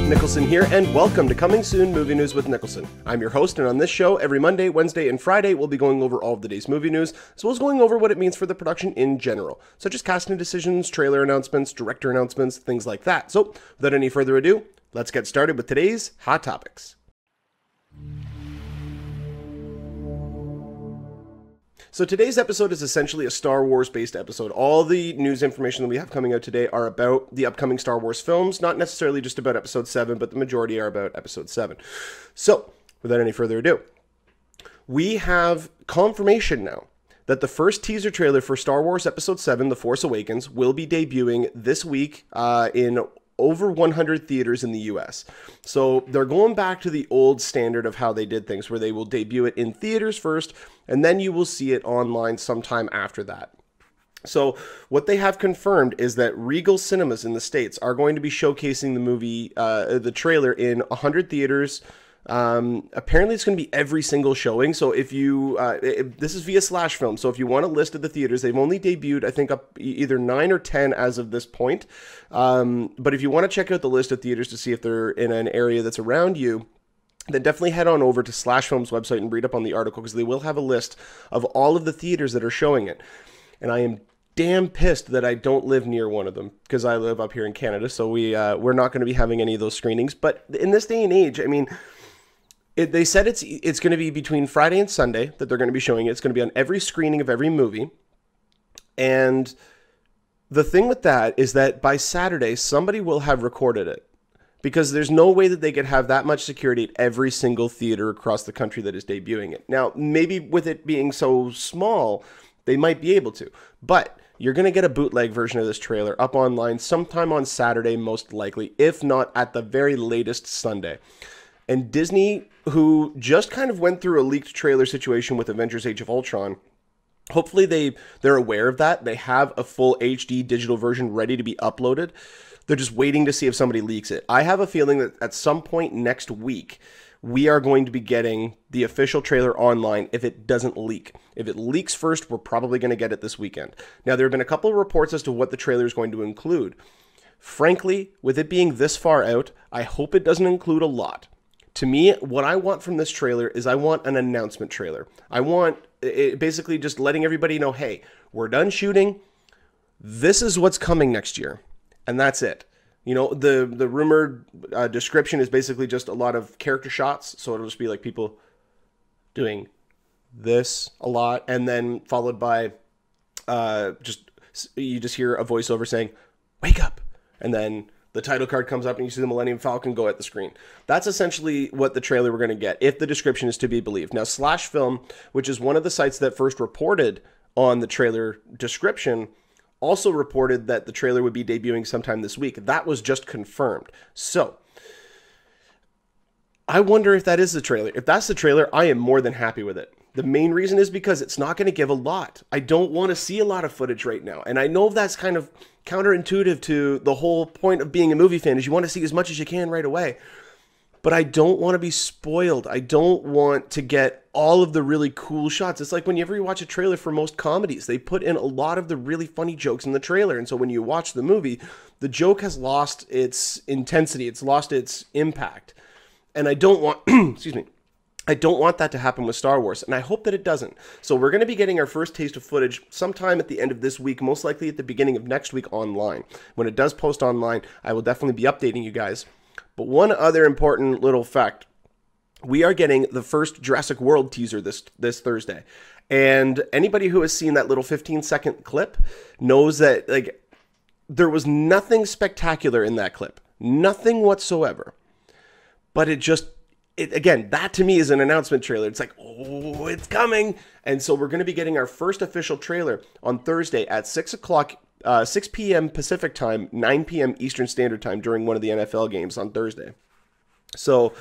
Niklsun here, and welcome to Coming Soon Movie News with Niklsun. I'm your host, and on this show, every Monday, Wednesday, and Friday, we'll be going over all of the day's movie news, as well as going over what it means for the production in general, such as casting decisions, trailer announcements, director announcements, things like that. So, without any further ado, let's get started with today's Hot Topics. So today's episode is essentially a Star Wars-based episode. All the news information that we have coming out today are about the upcoming Star Wars films, not necessarily just about Episode 7, but the majority are about Episode 7. So, without any further ado, we have confirmation now that the first teaser trailer for Star Wars Episode 7, The Force Awakens, will be debuting this week in over 100 theaters in the US. So they're going back to the old standard of how they did things, where they will debut it in theaters first, and then you will see it online sometime after that. So what they have confirmed is that Regal Cinemas in the States are going to be showcasing the movie, the trailer in 100 theaters. Apparently it's going to be every single showing. So if you, this is via Slash Film. So if you want a list of the theaters, they've only debuted, I think, up either 9 or 10 as of this point. But if you want to check out the list of theaters to see if they're in an area that's around you, then definitely head on over to Slash Film's website and read up on the article, because they will have a list of all of the theaters that are showing it. And I am damn pissed that I don't live near one of them, because I live up here in Canada. So we're not going to be having any of those screenings. But in this day and age, I mean, they said it's going to be between Friday and Sunday that they're going to be showing it. It's going to be on every screening of every movie. And the thing with that is that by Saturday, somebody will have recorded it, because there's no way that they could have that much security at every single theater across the country that is debuting it. Now, maybe with it being so small, they might be able to. But you're going to get a bootleg version of this trailer up online sometime on Saturday, most likely, if not at the very latest Sunday. And Disney, who just kind of went through a leaked trailer situation with Avengers Age of Ultron, hopefully they're aware of that. They have a full HD digital version ready to be uploaded. They're just waiting to see if somebody leaks it. I have a feeling that at some point next week, we are going to be getting the official trailer online if it doesn't leak. If it leaks first, we're probably going to get it this weekend. Now, there have been a couple of reports as to what the trailer is going to include. Frankly, with it being this far out, I hope it doesn't include a lot. To me, what I want from this trailer is I want an announcement trailer. I want it basically just letting everybody know, hey, we're done shooting. This is what's coming next year. And that's it. You know, the rumored description is basically just a lot of character shots. So it'll just be like people doing this a lot. And then followed by you just hear a voiceover saying, wake up. And then the title card comes up and you see the Millennium Falcon go at the screen. That's essentially what the trailer we're going to get, if the description is to be believed. Now, Slash Film, which is one of the sites that first reported on the trailer description, also reported that the trailer would be debuting sometime this week. That was just confirmed. So, I wonder if that is the trailer. If that's the trailer, I am more than happy with it. The main reason is because it's not going to give a lot. I don't want to see a lot of footage right now. And I know that's kind of counterintuitive to the whole point of being a movie fan, is you want to see as much as you can right away. But I don't want to be spoiled. I don't want to get all of the really cool shots. It's like whenever you watch a trailer for most comedies, they put in a lot of the really funny jokes in the trailer. And so when you watch the movie, the joke has lost its intensity. It's lost its impact. And I don't want, excuse me, I don't want that to happen with Star Wars, and I hope that it doesn't. So we're going to be getting our first taste of footage sometime at the end of this week, most likely at the beginning of next week online. When it does post online, I will definitely be updating you guys. But one other important little fact, we are getting the first Jurassic World teaser this Thursday. And anybody who has seen that little 15-second clip knows that there was nothing spectacular in that clip. Nothing whatsoever. But again, that to me is an announcement trailer. It's like, oh, it's coming. And so we're going to be getting our first official trailer on Thursday at 6 p.m. Pacific time, 9 p.m. Eastern Standard Time during one of the NFL games on Thursday. So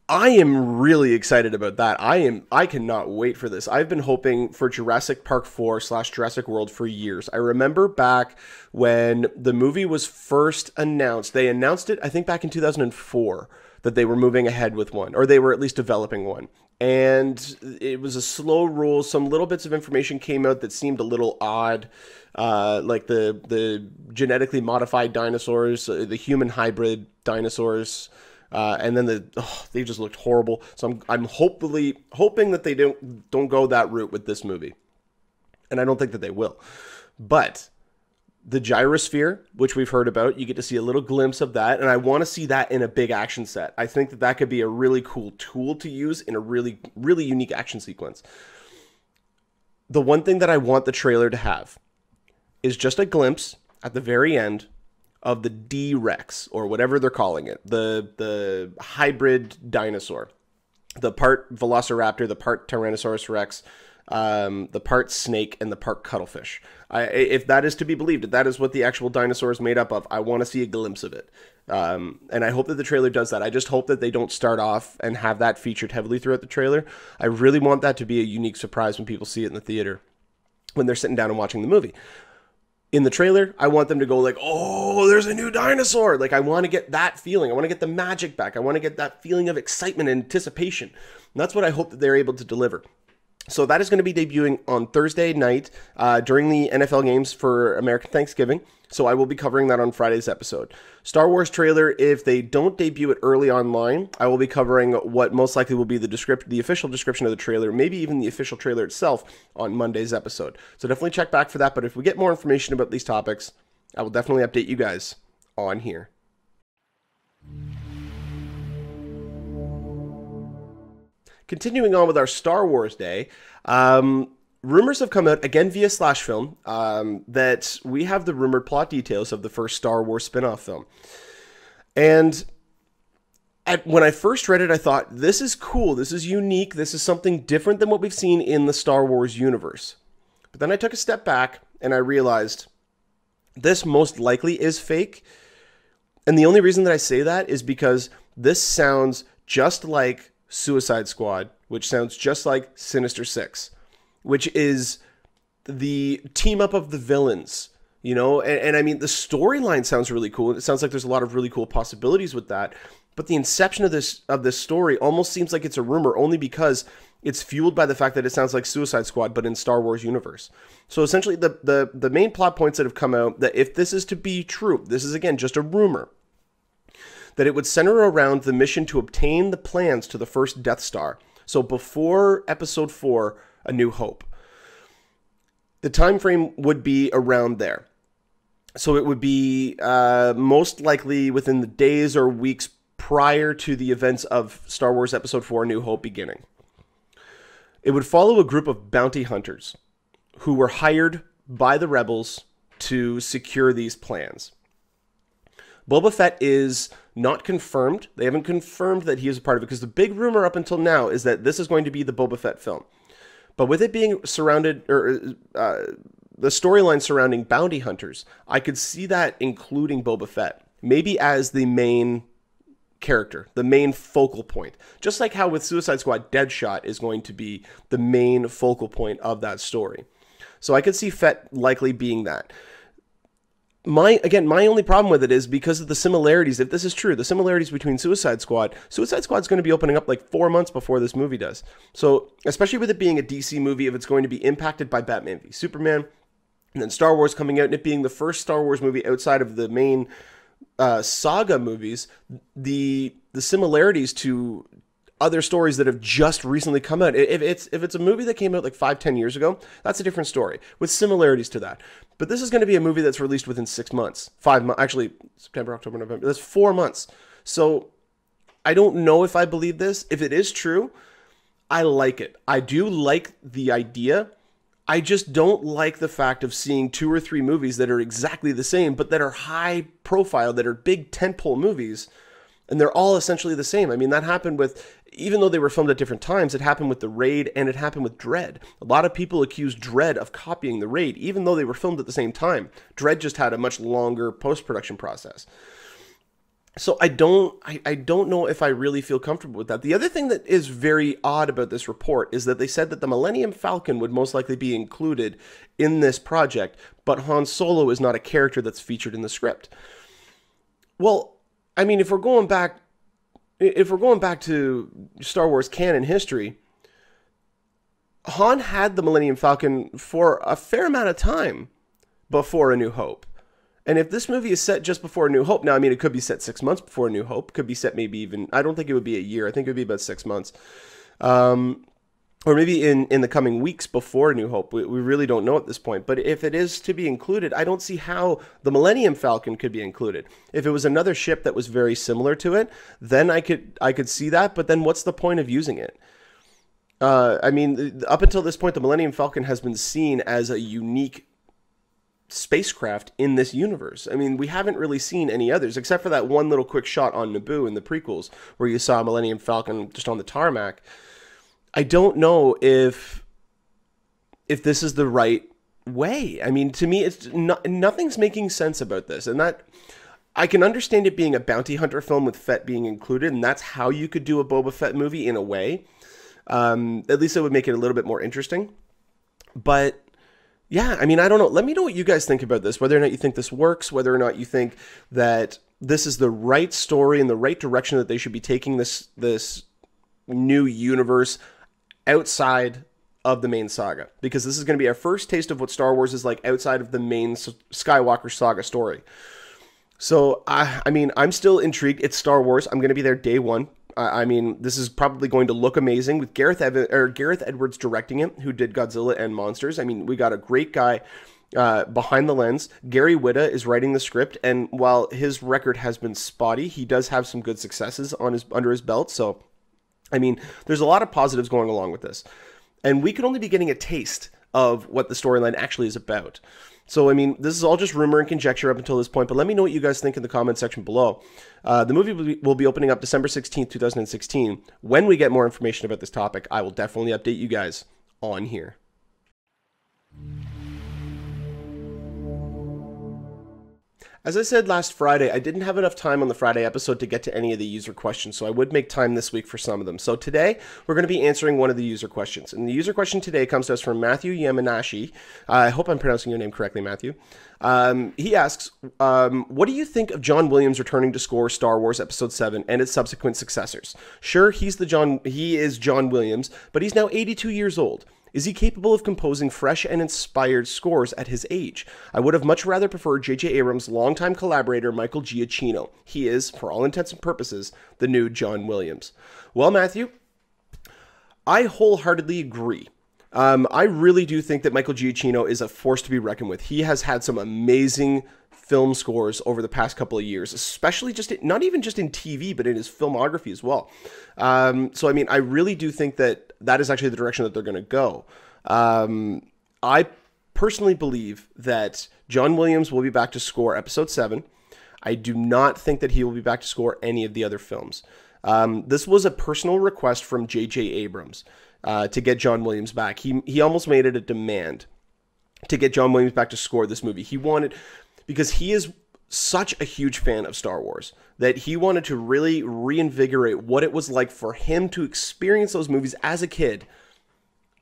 I am really excited about that. I cannot wait for this. I've been hoping for Jurassic Park 4 / Jurassic World for years. I remember back when the movie was first announced. They announced it, I think, back in 2004. That they were moving ahead with one, or they were at least developing one. and it was a slow roll. Some little bits of information came out that seemed a little odd, like the genetically modified dinosaurs, the human hybrid dinosaurs, and then they just looked horrible. So I'm hoping that they don't go that route with this movie, and I don't think that they will. But the gyrosphere, which we've heard about, you get to see a little glimpse of that, and I want to see that in a big action set. I think that that could be a really cool tool to use in a really, really unique action sequence. The one thing that I want the trailer to have is just a glimpse at the very end of the D-Rex, or whatever they're calling it, the hybrid dinosaur, the part Velociraptor, the part Tyrannosaurus Rex, the part snake, and the part cuttlefish. If that is to be believed, if that is what the actual dinosaur is made up of, I want to see a glimpse of it. And I hope that the trailer does that. I just hope that they don't start off and have that featured heavily throughout the trailer. I really want that to be a unique surprise when people see it in the theater, when they're sitting down and watching the movie. In the trailer, I want them to go like, oh, there's a new dinosaur. Like, I want to get that feeling. I want to get the magic back. I want to get that feeling of excitement and anticipation. And that's what I hope that they're able to deliver. So that is going to be debuting on Thursday night during the NFL games for American Thanksgiving. So I will be covering that on Friday's episode. Star Wars trailer, if they don't debut it early online, I will be covering what most likely will be the official description of the trailer, maybe even the official trailer itself on Monday's episode. So definitely check back for that. But if we get more information about these topics, I will definitely update you guys on here. Continuing on with our Star Wars Day, rumors have come out, again via Slash Film, that we have the rumored plot details of the first Star Wars spin-off film. And when I first read it, I thought, this is cool, this is unique, this is something different than what we've seen in the Star Wars universe. But then I took a step back, and I realized this most likely is fake. And the only reason that I say that is because this sounds just like Suicide Squad, which sounds just like Sinister Six, which is the team up of the villains, you know, and I mean, the storyline sounds really cool. It sounds like there's a lot of really cool possibilities with that, but the inception of this story almost seems like it's a rumor only because it's fueled by the fact that it sounds like Suicide Squad, but in Star Wars universe. So essentially the main plot points that have come out, that if this is to be true, this is again just a rumor, that it would center around the mission to obtain the plans to the first Death Star. So before Episode 4, A New Hope. The time frame would be around there. So it would be most likely within the days or weeks prior to the events of Star Wars Episode 4, A New Hope beginning. It would follow a group of bounty hunters who were hired by the rebels to secure these plans. Boba Fett is not confirmed. They haven't confirmed that he is a part of it, because the big rumor up until now is that this is going to be the Boba Fett film. But with it being surrounded, or the storyline surrounding bounty hunters, I could see that including Boba Fett, maybe as the main character, the main focal point. Just like how with Suicide Squad, Deadshot is going to be the main focal point of that story. So I could see Fett likely being that. My only problem with it is because of the similarities. If this is true, the similarities between Suicide Squad's going to be opening up like 4 months before this movie does. So, especially with it being a DC movie, if it's going to be impacted by Batman v Superman, and then Star Wars coming out, and it being the first Star Wars movie outside of the main saga movies, the similarities to other stories that have just recently come out. If it's a movie that came out like 5-10 years ago, that's a different story with similarities to that. But this is going to be a movie that's released within 6 months, 5 months, actually September, October, November. That's 4 months. So I don't know if I believe this. If it is true, I like it. I do like the idea. I just don't like the fact of seeing 2 or 3 movies that are exactly the same, but that are high profile, that are big tentpole movies, and they're all essentially the same. I mean, that happened with, even though they were filmed at different times, it happened with The Raid and it happened with Dredd. A lot of people accused Dredd of copying The Raid, even though they were filmed at the same time. Dredd just had a much longer post-production process. So I don't know if I really feel comfortable with that. The other thing that is very odd about this report is that they said that the Millennium Falcon would most likely be included in this project, but Han Solo is not a character that's featured in the script. Well, I mean, if we're going back to Star Wars canon history, Han had the Millennium Falcon for a fair amount of time before A New Hope. And if this movie is set just before A New Hope, now, I mean, it could be set 6 months before A New Hope. Could be set maybe even, I don't think it would be a year. I think it would be about 6 months. Or maybe in the coming weeks before A New Hope. We really don't know at this point. But if it is to be included, I don't see how the Millennium Falcon could be included. If it was another ship that was very similar to it, then I could see that. But then what's the point of using it? I mean, up until this point, the Millennium Falcon has been seen as a unique spacecraft in this universe. I mean, we haven't really seen any others, except for that one little quick shot on Naboo in the prequels, where you saw Millennium Falcon just on the tarmac. I don't know if this is the right way. I mean, to me, it's nothing's making sense about this, and that I can understand it being a bounty hunter film with Fett being included, and that's how you could do a Boba Fett movie in a way. At least it would make it a little bit more interesting. But yeah, I mean, I don't know. Let me know what you guys think about this, whether or not you think this works, whether or not you think that this is the right story and the right direction that they should be taking this new universe outside of the main saga. Because this is going to be our first taste of what Star Wars is like outside of the main Skywalker saga story. So, I mean, I'm still intrigued. It's Star Wars. I'm going to be there day one. I mean, this is probably going to look amazing with Gareth Edwards directing it, who did Godzilla and Monsters. I mean, we got a great guy behind the lens. Gary Whitta is writing the script, and while his record has been spotty, he does have some good successes under his belt. So, I mean, there's a lot of positives going along with this. And we could only be getting a taste of what the storyline actually is about. So, I mean, this is all just rumor and conjecture up until this point, but let me know what you guys think in the comment section below. The movie will be opening up December 16th, 2016. When we get more information about this topic, I will definitely update you guys on here. As I said last Friday, I didn't have enough time on the Friday episode to get to any of the user questions, so I would make time this week for some of them. So today, we're going to be answering one of the user questions. And the user question today comes to us from Matthew Yamanashi. I hope I'm pronouncing your name correctly, Matthew. He asks, what do you think of John Williams returning to score Star Wars Episode 7 and its subsequent successors? Sure, he is John Williams, but he's now 82 years old. Is he capable of composing fresh and inspired scores at his age? I would have much rather preferred J.J. Abrams' longtime collaborator, Michael Giacchino. He is, for all intents and purposes, the new John Williams. Well, Matthew, I wholeheartedly agree. I really do think that Michael Giacchino is a force to be reckoned with. He has had some amazing film scores over the past couple of years, especially not even just in TV, but in his filmography as well. So, I mean, I really do think that is actually the direction that they're going to go. I personally believe that John Williams will be back to score Episode 7. I do not think that he will be back to score any of the other films. This was a personal request from J.J. Abrams to get John Williams back. He almost made it a demand to get John Williams back to score this movie. He wanted, because he is such a huge fan of Star Wars, that he wanted to really reinvigorate what it was like for him to experience those movies as a kid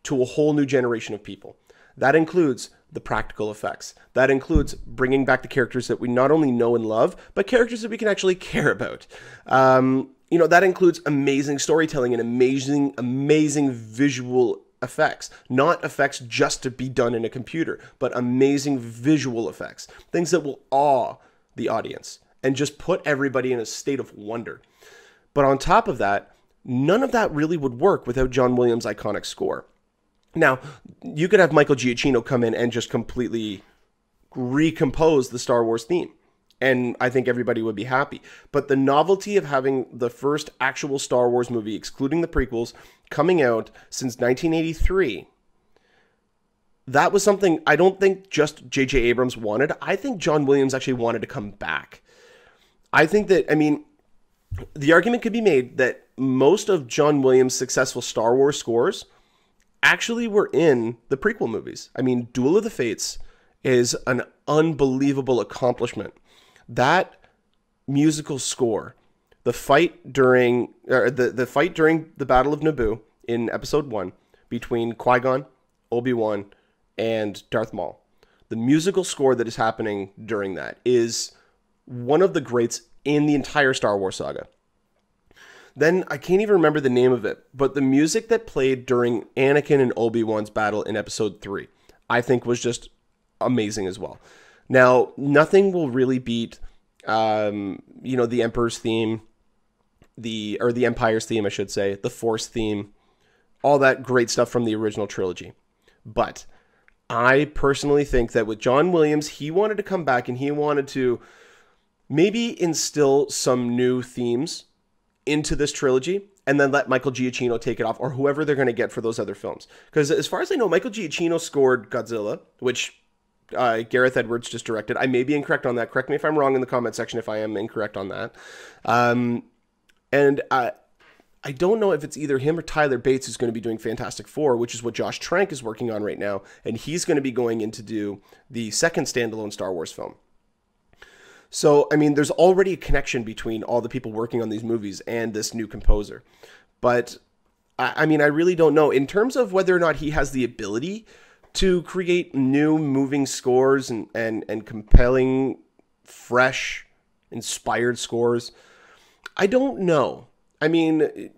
to a whole new generation of people. That includes the practical effects. That includes bringing back the characters that we not only know and love, but characters that we can actually care about. You know, that includes amazing storytelling and amazing visual effects. Not effects just to be done in a computer, but amazing visual effects. Things that will awe the audience and just put everybody in a state of wonder. But on top of that, none of that really would work without John Williams' iconic score. Now, you could have Michael Giacchino come in and just completely recompose the Star Wars theme, and I think everybody would be happy. But the novelty of having the first actual Star Wars movie, excluding the prequels, coming out since 1983, that was something I don't think just J.J. Abrams wanted. I think John Williams actually wanted to come back. I think that, I mean, the argument could be made that most of John Williams' successful Star Wars scores actually were in the prequel movies. I mean, Duel of the Fates is an unbelievable accomplishment. That musical score, the fight during the Battle of Naboo in Episode 1 between Qui-Gon, Obi-Wan, and Darth Maul. The musical score that is happening during that is one of the greats in the entire Star Wars saga. Then I can't even remember the name of it, but the music that played during Anakin and Obi-Wan's battle in episode 3, I think was just amazing as well. Now, nothing will really beat, the Emperor's theme, the Empire's theme, I should say, the Force theme, all that great stuff from the original trilogy. But I personally think that with John Williams, he wanted to come back and he wanted to maybe instill some new themes into this trilogy and then let Michael Giacchino take it off, or whoever they're going to get for those other films. Because as far as I know, Michael Giacchino scored Godzilla, which Gareth Edwards just directed. I may be incorrect on that. Correct me if I'm wrong in the comment section if I am incorrect on that. I don't know if it's either him or Tyler Bates who's going to be doing Fantastic Four, which is what Josh Trank is working on right now, and he's going to be going in to do the second standalone Star Wars film. So, I mean, there's already a connection between all the people working on these movies and this new composer. But, I mean, I really don't know. In terms of whether or not he has the ability to create new moving scores and compelling, fresh, inspired scores, I don't know. I mean,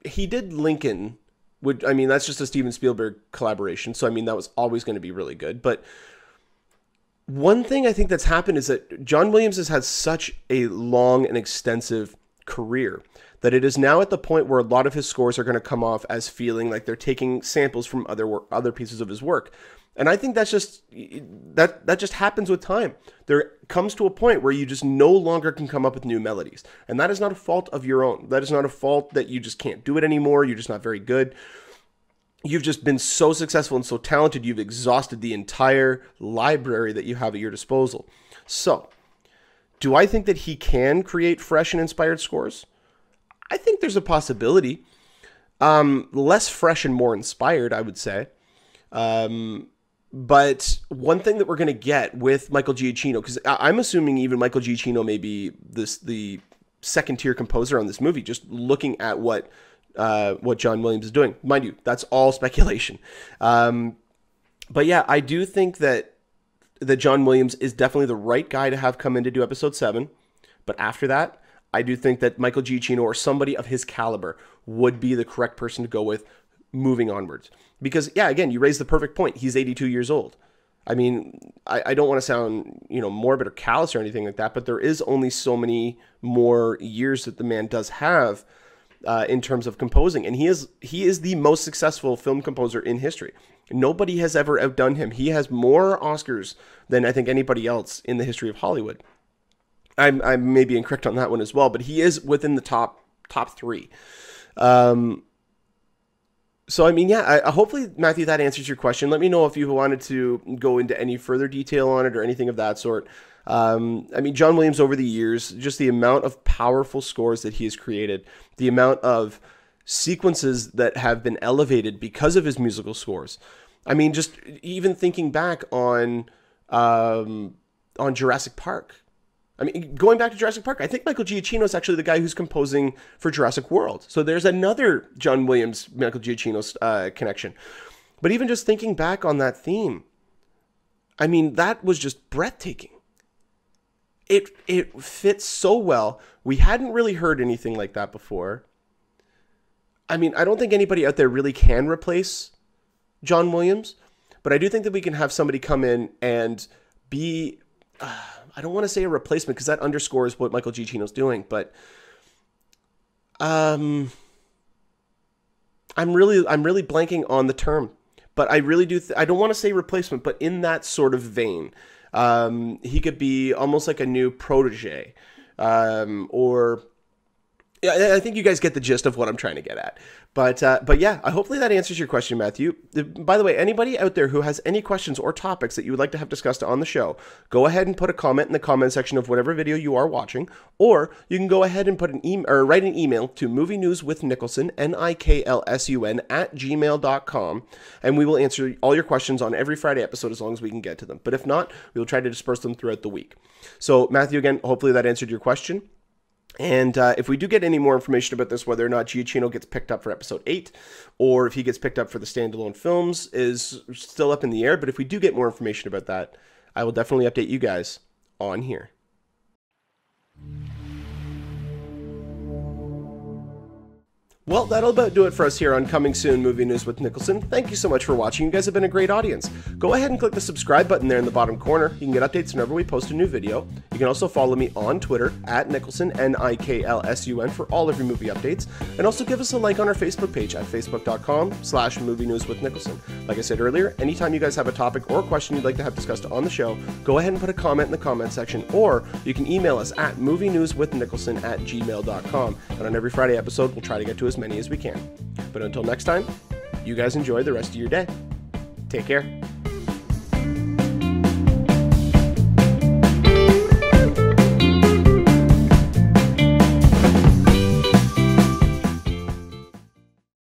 he did Lincoln. That's just a Steven Spielberg collaboration. So, I mean, that was always going to be really good. But one thing I think that's happened is that John Williams has had such a long and extensive career that it is now at the point where a lot of his scores are going to come off as feeling like they're taking samples from other pieces of his work. And I think that's just that just happens with time. There comes to a point where you just no longer can come up with new melodies. And that is not a fault of your own. That is not a fault that you just can't do it anymore. You're just not very good. You've just been so successful and so talented, you've exhausted the entire library that you have at your disposal. So, do I think that he can create fresh and inspired scores? I think there's a possibility. Less fresh and more inspired, I would say. But one thing that we're going to get with Michael Giacchino, because I'm assuming even Michael Giacchino may be the second tier composer on this movie, just looking at what John Williams is doing. Mind you, that's all speculation. But yeah, I do think that John Williams is definitely the right guy to have come in to do episode 7. But after that, I do think that Michael Giacchino or somebody of his caliber would be the correct person to go with moving onwards. Because, yeah, again, you raised the perfect point. He's 82 years old. I mean, I don't want to sound, morbid or callous or anything like that, but there is only so many more years that the man does have in terms of composing. And he is the most successful film composer in history. Nobody has ever outdone him. He has more Oscars than I think anybody else in the history of Hollywood. I may be incorrect on that one as well, but he is within the top 3. So, I mean, yeah, hopefully, Matthew, that answers your question. Let me know if you wanted to go into any further detail on it or anything of that sort. I mean, John Williams over the years, just the amount of powerful scores that he has created, the amount of sequences that have been elevated because of his musical scores. I mean, just even thinking back on Jurassic Park. I mean, going back to Jurassic Park, I think Michael Giacchino is actually the guy who's composing for Jurassic World. So there's another John Williams, Michael Giacchino connection. But even just thinking back on that theme, I mean, that was just breathtaking. It fits so well. We hadn't really heard anything like that before. I mean, I don't think anybody out there really can replace John Williams, but I do think that we can have somebody come in and be... I don't want to say a replacement because that underscores what Michael Giacchino's doing, but I'm really blanking on the term, but I really do. I don't want to say replacement, but in that sort of vein, he could be almost like a new protege, or yeah, I think you guys get the gist of what I'm trying to get at. But yeah, hopefully that answers your question, Matthew. By the way, anybody out there who has any questions or topics that you would like to have discussed on the show, go ahead and put a comment in the comment section of whatever video you are watching, or you can go ahead and put an email or write an email to movienewswithniklsun, Niklsun @gmail.com, and we will answer all your questions on every Friday episode as long as we can get to them. But if not, we will try to disperse them throughout the week. So Matthew, again, hopefully that answered your question. And if we do get any more information about this, whether or not Giacchino gets picked up for episode 8, or if he gets picked up for the standalone films, is still up in the air. But if we do get more information about that, I will definitely update you guys on here. Well, that'll about do it for us here on Coming Soon Movie News with Niklsun. Thank you so much for watching. You guys have been a great audience. Go ahead and click the subscribe button there in the bottom corner. You can get updates whenever we post a new video. You can also follow me on Twitter at Niklsun, Niklsun, for all of your movie updates. And also give us a like on our Facebook page at facebook.com/movie news with Niklsun. Like I said earlier, anytime you guys have a topic or question you'd like to have discussed on the show, go ahead and put a comment in the comment section, or you can email us at movienewswithniklsun@gmail.com. And on every Friday episode, we'll try to get to as many as we can. But until next time, you guys enjoy the rest of your day. Take care.